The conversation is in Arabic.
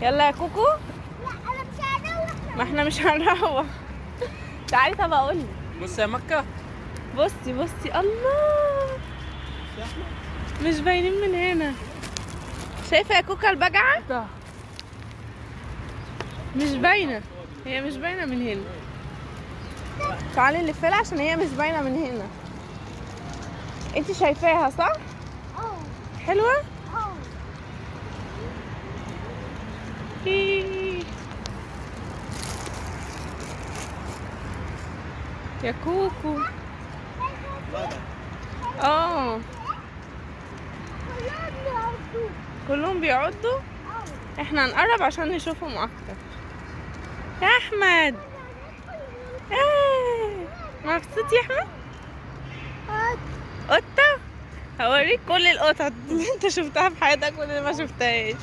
يلا يا كوكو. لا انا مش هروح. ما احنا مش هنروح. تعالي طب اقول لك. بص يا مكة. بصي بصي الله، مش باينين من هنا. شايفه يا كوكا البجعه؟ مش باينه، هي مش باينه من هنا. تعالي نلفها عشان هي مش باينه من هنا. انت شايفاها صح؟ اه حلوه. اه يا كوكو. اه كلهم بيعضوا. احنا هنقرب عشان نشوفهم اكتر. يا احمد مبسوط يا احمد؟ قطة. هوريك كل القطط اللي انت شفتها في حياتك واللي ما شفتهاش.